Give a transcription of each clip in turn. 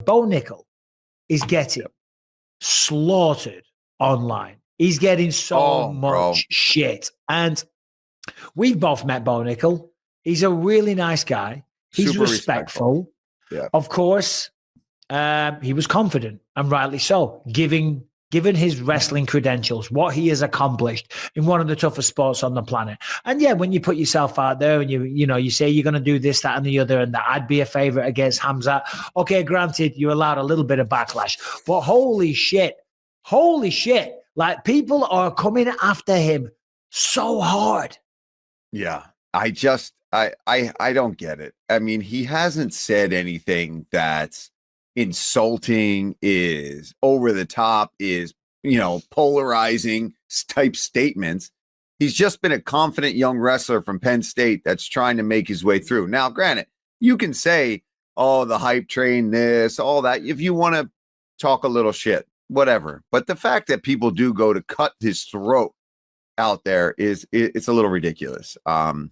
Bo Nickal is getting slaughtered online. He's getting so much shit. And we've both met Bo Nickal. He's a really nice guy. He's Super respectful. Yeah. Of course, he was confident, and rightly so, given his wrestling credentials, what he has accomplished in one of the toughest sports on the planet. And yeah, when you put yourself out there and you say you're going to do this, that, and the other, and that I'd be a favorite against Hamzat. Okay, granted, you're allowed a little bit of backlash, but holy shit, like people are coming after him so hard. Yeah, I don't get it. I mean, he hasn't said anything that's insulting, is over the top, is, polarizing type statements. He's just been a confident young wrestler from Penn State that's trying to make his way through. Now, granted, you can say, oh, the hype train, this, all that, if you want to talk a little shit, whatever. But the fact that people do go to cut his throat out there it's a little ridiculous. But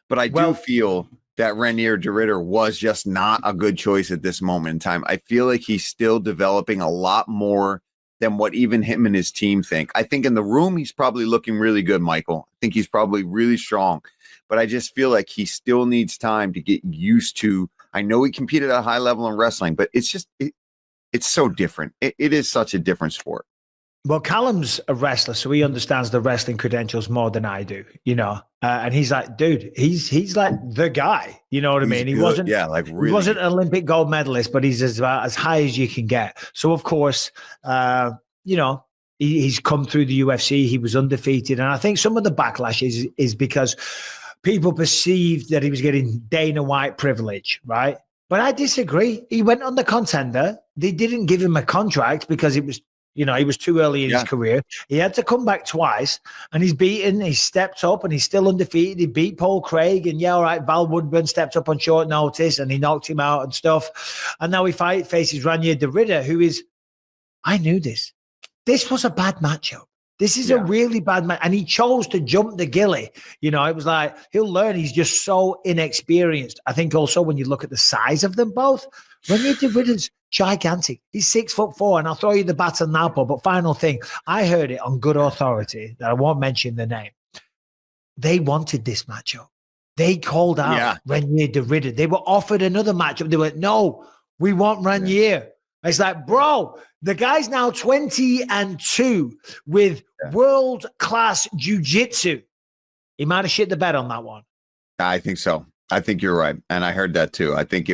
I do feel that Renier de Ridder was just not a good choice at this moment in time. I feel like he's still developing a lot more than what even him and his team think. I think in the room, he's probably looking really good, Michael. I think he's probably really strong, but I just feel like he still needs time to get used to. I know he competed at a high level in wrestling, but it's just, it's so different. It is such a different sport. Well, Callum's a wrestler, so he understands the wrestling credentials more than I do, and he's like, dude, he's like the guy, you know what I mean? He wasn't, really he wasn't an Olympic gold medalist, but he's as high as you can get. So of course, he's come through the UFC. He was undefeated, and I think some of the backlash is because people perceived that he was getting Dana White privilege, right? But I disagree. He went on the Contender. They didn't give him a contract because it was. He was too early in his career. He had to come back twice, and he stepped up, and he's still undefeated. He beat Paul Craig, and Val Woodburn stepped up on short notice, and he knocked him out and stuff. And now he faces Renier de Ridder, who is, I knew this. This was a bad matchup. This is a really bad match. And he chose to jump the ghillie. It was like, he'll learn. He's just so inexperienced. I think also when you look at the size of them both, Renier de Ridder's gigantic. He's 6'4", and I'll throw you the baton now, Paul. But final thing, I heard it on good authority that I won't mention the name. They wanted this matchup. They called out Renier de Ridder. They were offered another matchup. They went, no, we want Renier. It's like, bro, the guy's now 20-2 with world-class jiu-jitsu. He might have shit the bed on that one. I think so. I think you're right. And I heard that too. I think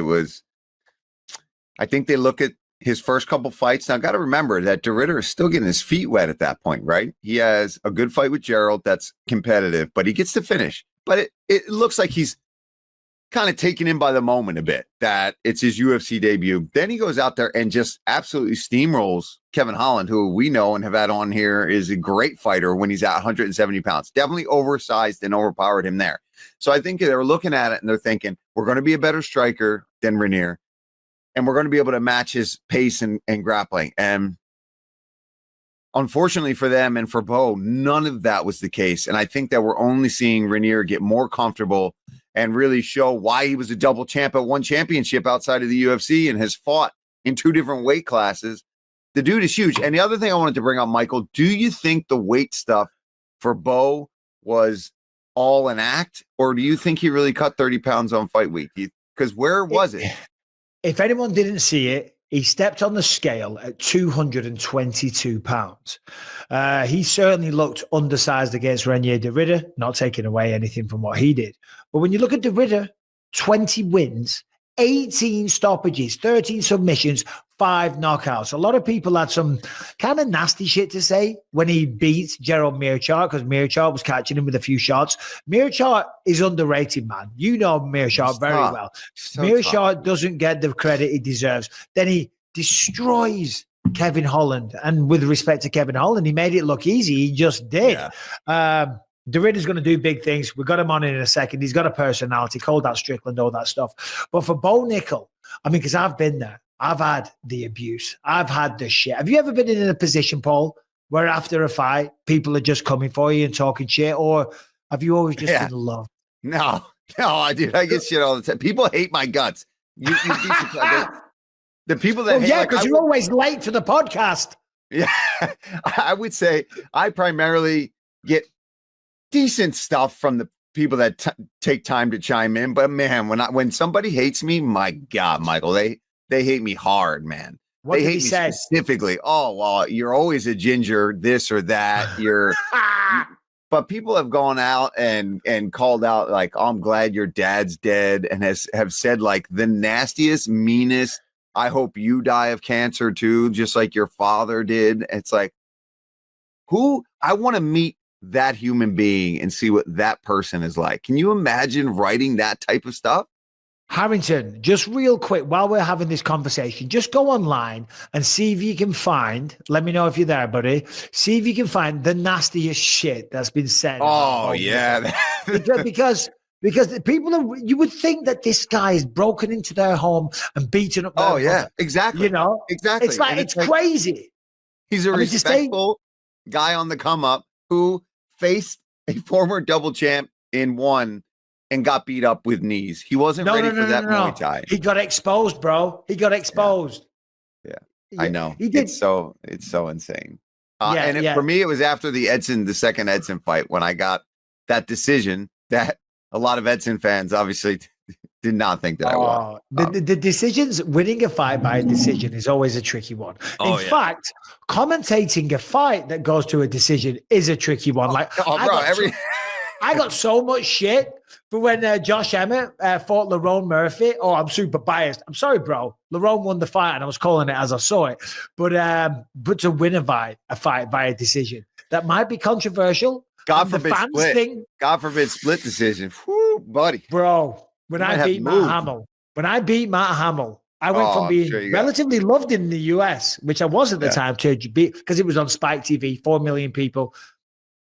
they look at his first couple fights. Now, got to remember that de Ridder is still getting his feet wet at that point, right? He has a good fight with Gerald that's competitive, but he gets to finish. But it looks like he's kind of taken in by the moment a bit, that it's his UFC debut. Then he goes out there and just absolutely steamrolls Kevin Holland, who we know and have had on here is a great fighter when he's at 170 pounds. Definitely oversized and overpowered him there. So I think they're looking at it and they're thinking, we're going to be a better striker than Renier, and we're going to be able to match his pace and grappling. And unfortunately for them and for Bo, none of that was the case. And I think that we're only seeing Renier get more comfortable and really show why he was a double champ at one championship outside of the UFC and has fought in 2 different weight classes. The dude is huge. And the other thing I wanted to bring up, Michael, do you think the weight stuff for Bo was all an act, or do you think he really cut 30 pounds on fight week? Because where was it? If anyone didn't see it, he stepped on the scale at 222 pounds. He certainly looked undersized against Renier de Ridder, not taking away anything from what he did. But when you look at de Ridder, 20 wins, 18 stoppages, 13 submissions, 5 knockouts. A lot of people had some kind of nasty shit to say when he beat Gerald Meerschaert, because Meerschaert was catching him with a few shots. Meerschaert is underrated, man. You know Meerschaert very well. Meerschaert doesn't get the credit he deserves. Then he destroys Kevin Holland. And with respect to Kevin Holland, he made it look easy. He just did. De Ridder's going to do big things. We got him on in a second. He's got a personality, called out Strickland, all that stuff. But for Bo Nickal, I mean, because I've been there. I've had the abuse. I've had the shit. Have you ever been in a position, Paul, where after a fight, people are just coming for you and talking shit? Or have you always just been loved? No, dude, I get shit all the time. People hate my guts. You'd be surprised. The people that hate, yeah, because you're always late to the podcast. Yeah, I would say I primarily get decent stuff from the people that take time to chime in. But man, when somebody hates me, my God, Michael, they hate me hard, man. What they did hate he me say? specifically. Oh, well, you're always a ginger, this or that. But people have gone out and called out like, oh, I'm glad your dad's dead, and have said like the nastiest, meanest, I hope you die of cancer too, just like your father did. It's like, I want to meet that human being and see what that person is like. Can you imagine writing that type of stuff? Harrington, just real quick, while we're having this conversation, just go online and see if you can find, let me know if you're there, buddy. See if you can find the nastiest shit that's been said. Oh, yeah. Because the people you would think that this guy is broken into their home and beaten up. Oh, yeah, exactly. You know, exactly. It's like, it's crazy. He's a respectful guy on the come up who faced a former double champ in one and got beat up with knees. He wasn't ready for that Muay Thai. He got exposed, bro. He got exposed. Yeah. I know. He did. It's so insane. For me, it was after the second Edson fight when I got that decision that a lot of Edson fans obviously did not think that I won. The decisions, winning a fight by a decision is always a tricky one. In fact, commentating a fight that goes to a decision is a tricky one. I got so much shit for when Josh Emmett fought Lerone Murphy. Oh, I'm super biased. I'm sorry, bro. Lerone won the fight, and I was calling it as I saw it. But to win a fight by a decision, that might be controversial. God forbid split. God forbid split decision. Whew, buddy. Bro, when I beat Matt Hamill, I went from being relatively loved in the US, which I was at the time, to be, because it was on Spike TV, 4 million people.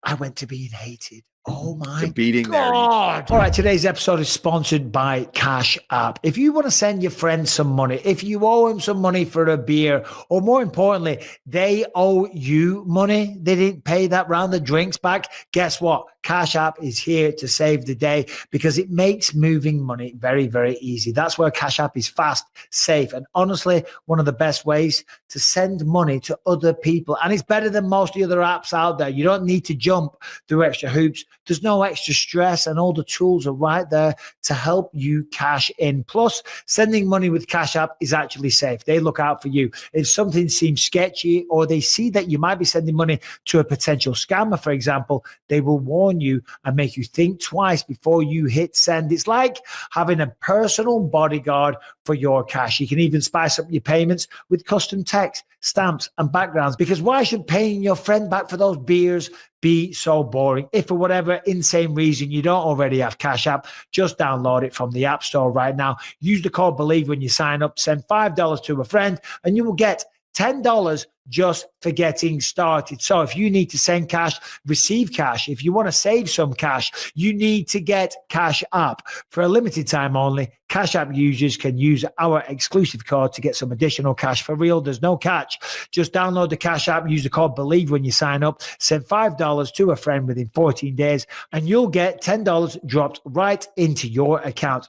I went to being hated. Oh my God. All right, today's episode is sponsored by Cash App. If you want to send your friend some money, if you owe him some money for a beer, or more importantly, they owe you money, they didn't pay that round of drinks back, guess what? Cash App is here to save the day because it makes moving money very, very easy. That's where Cash App is fast, safe, and honestly, one of the best ways to send money to other people. And it's better than most of the other apps out there. You don't need to jump through extra hoops. There's no extra stress, and all the tools are right there to help you cash in. Plus, sending money with Cash App is actually safe. They look out for you. If something seems sketchy, or they see that you might be sending money to a potential scammer, for example, they will warn you and make you think twice before you hit send. It's like having a personal bodyguard for your cash. You can even spice up your payments with custom text, stamps, and backgrounds, because why should paying your friend back for those beers be so boring? If for whatever insane reason you don't already have Cash App, just download it from the App Store right now. Use the code BELIEVE when you sign up. Send $5 to a friend and you will get $10 just for getting started. So if you need to send cash, receive cash, if you want to save some cash, you need to get Cash App. For a limited time only, Cash App users can use our exclusive code to get some additional cash. For real, there's no catch. Just download the Cash App, use the code BELIEVE when you sign up, send $5 to a friend within 14 days, and you'll get $10 dropped right into your account.